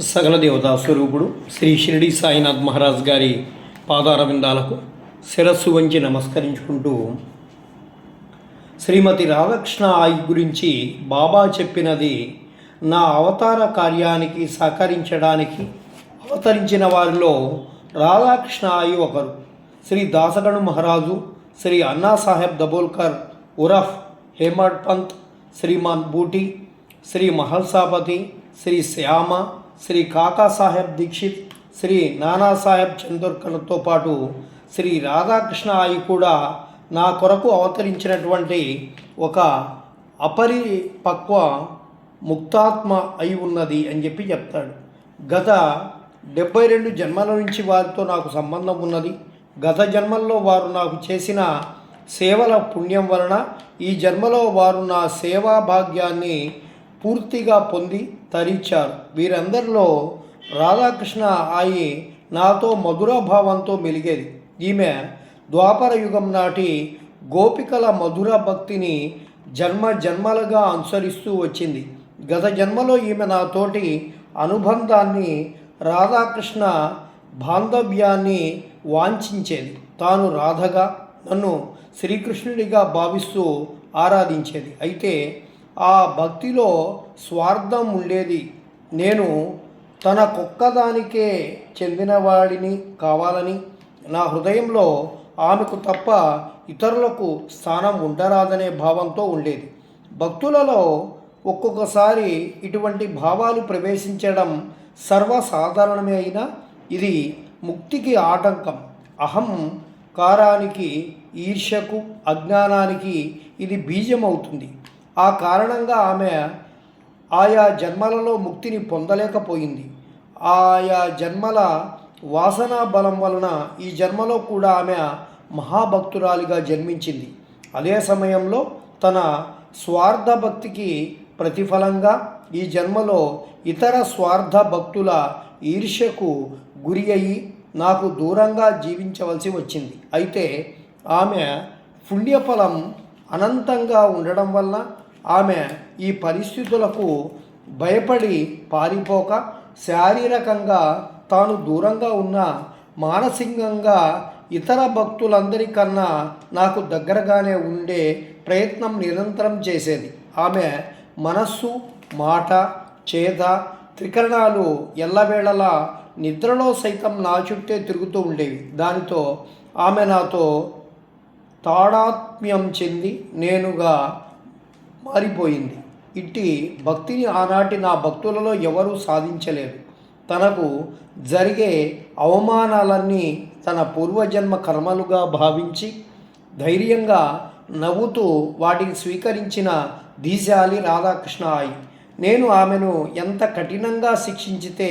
సకల దేవతా స్వరూపుడు శ్రీ షిరిడి సాయినాథ్ మహారాజ్ గారి పాదారవిందాలకు శిరస్సు వంచి నమస్కరించుకుంటూ, శ్రీమతి రాధాకృష్ణ ఆయి గురించి బాబా చెప్పినది నా అవతార కార్యానికి సహకరించడానికి అవతరించిన వారిలో రాధాకృష్ణ ఆయి ఒకరు. శ్రీ దాసగణు మహారాజు, శ్రీ అన్నాసాహెబ్ దబోల్కర్ ఉరఫ్ హేమడ్ పంత్, శ్రీమాన్ బూటి, శ్రీ మహల్సాపతి, శ్రీ శ్యామ, శ్రీ కాకాసాహెబ్ దీక్షిత్, శ్రీ నానాసాహెబ్ చందోర్కర్తో పాటు శ్రీ రాధాకృష్ణ ఆయి కూడా నా కొరకు అవతరించినటువంటి ఒక అపరిపక్వ ముక్తాత్మ అయి ఉన్నది అని చెప్పి చెప్తాడు. గత 72 జన్మల నుంచి వారితో నాకు సంబంధం ఉన్నది. గత జన్మల్లో వారు నాకు చేసిన సేవల పుణ్యం వలన ఈ జన్మలో వారు నా సేవా భాగ్యాన్ని పూర్తిగా పొంది తరించారు. వీరందరిలో రాధాకృష్ణ ఆయి నాతో మధురభావంతో మెలిగేది. ఈమె ద్వాపర యుగం నాటి గోపికల మధుర భక్తిని జన్మ జన్మలుగా అనుసరిస్తూ వచ్చింది. గత జన్మలో ఈమె నాతోటి అనుబంధాన్ని, రాధాకృష్ణ బాంధవ్యాన్ని వాంఛించేది. తాను రాధగా, నన్ను శ్రీకృష్ణుడిగా భావిస్తూ ఆరాధించేది. అయితే ఆ భక్తిలో స్వార్థం ఉండేది. నేను తనకొక్కదానికే చెందినవాడిని కావాలని, నా హృదయంలో ఆమెకు తప్ప ఇతరులకు స్థానం ఉండరాదనే భావంతో ఉండేది. భక్తులలో ఒక్కొక్కసారి ఇటువంటి భావాలు ప్రవేశించడం సర్వసాధారణమే అయినా ఇది ముక్తికి ఆటంకం. అహంకారానికి, ఈర్ష్యకు, అజ్ఞానానికి ఇది బీజమవుతుంది. ఆ కారణంగా ఆమె ఆయా జన్మలలో ముక్తిని పొందలేకపోయింది. ఆయా జన్మల వాసనా బలం వలన ఈ జన్మలో కూడా ఆమె మహాభక్తురాలిగా జన్మించింది. అదే సమయంలో తన స్వార్థ భక్తికి ప్రతిఫలంగా ఈ జన్మలో ఇతర స్వార్థ భక్తుల ఈర్ష్యకు గురి అయ్యి నాకు దూరంగా జీవించవలసి వచ్చింది. అయితే ఆమె పుణ్యఫలం అనంతంగా ఉండడం వల్ల ఆమె ఈ పరిస్థితులకు భయపడి పారిపోక, శారీరకంగా తాను దూరంగా ఉన్న మానసికంగా ఇతర భక్తులందరికన్నా నాకు దగ్గరగానే ఉండే ప్రయత్నం నిరంతరం చేసేది. ఆమె మనస్సు, మాట, చేత, త్రికరణాలు ఎల్లవేళలా నిద్రలో సైతం నా చుట్టే తిరుగుతూ ఉండేవి. దానితో ఆమె నాతో తాదాత్మ్యం చెంది నేనుగా మారిపోయింది. ఇట్టి భక్తిని ఆనాటి నా భక్తులలో ఎవరూ సాధించలేరు. తనకు జరిగే అవమానాలన్నీ తన పూర్వజన్మ కర్మలుగా భావించి ధైర్యంగా నవ్వుతూ వాటిని స్వీకరించిన ధీశాలి రాధాకృష్ణ ఆయి. నేను ఆమెను ఎంత కఠినంగా శిక్షించితే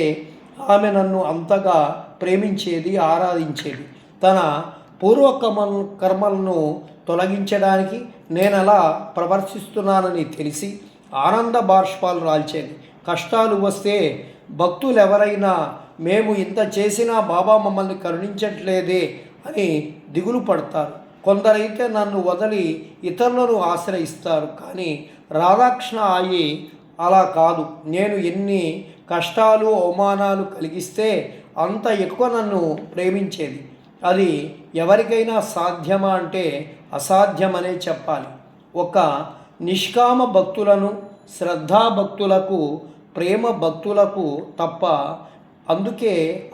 ఆమె నన్ను అంతగా ప్రేమించేది, ఆరాధించేది. తన కర్మలను తొలగించడానికి నేనలా ప్రవర్తిస్తున్నానని తెలిసి ఆనంద బాష్పాలు రాల్చేది. కష్టాలు వస్తే భక్తులు ఎవరైనా మేము ఇంత చేసినా బాబా మమ్మల్ని కరుణించట్లేదే అని దిగులు పడతారు. కొందరైతే నన్ను వదిలి ఇతరులను ఆశ్రయిస్తారు. కానీ రాధాకృష్ణ ఆయి అలా కాదు. నేను ఎన్ని కష్టాలు, అవమానాలు కలిగిస్తే అంత ఎక్కువ నన్ను ప్రేమించేది. అది ఎవరికైనా సాధ్యమా అంటే అసాధ్యమనే చెప్పాలి. ఒక నిష్కామ భక్తులను, శ్రద్ధాభక్తులకు, ప్రేమ భక్తులకు తప్ప. అందుకే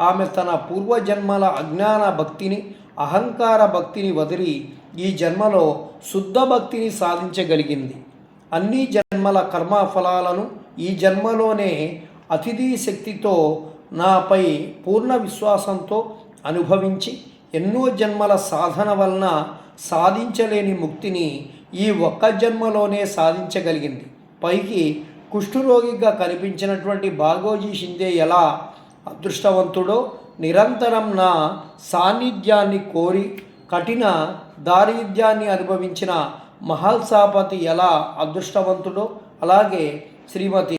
ఆమె తన పూర్వజన్మల అజ్ఞాన భక్తిని, అహంకార భక్తిని వదిలి ఈ జన్మలో శుద్ధ భక్తిని సాధించగలిగింది. అన్ని జన్మల కర్మఫలాలను ఈ జన్మలోనే అతిథి శక్తితో నాపై పూర్ణ విశ్వాసంతో అనుభవించి ఎన్నో జన్మల సాధన వలన సాధించలేని ముక్తిని ఈ ఒక్క జన్మలోనే సాధించగలిగింది. పైకి కుష్ఠరోగిగా కనిపించినటువంటి బాగోజీ షిందే ఎలా అదృష్టవంతుడో, నిరంతరం నా సాన్నిధ్యాన్ని కోరి కఠిన దారిద్ర్యాన్ని అనుభవించిన మహల్సాపతి ఎలా అదృష్టవంతుడో, అలాగే శ్రీమతి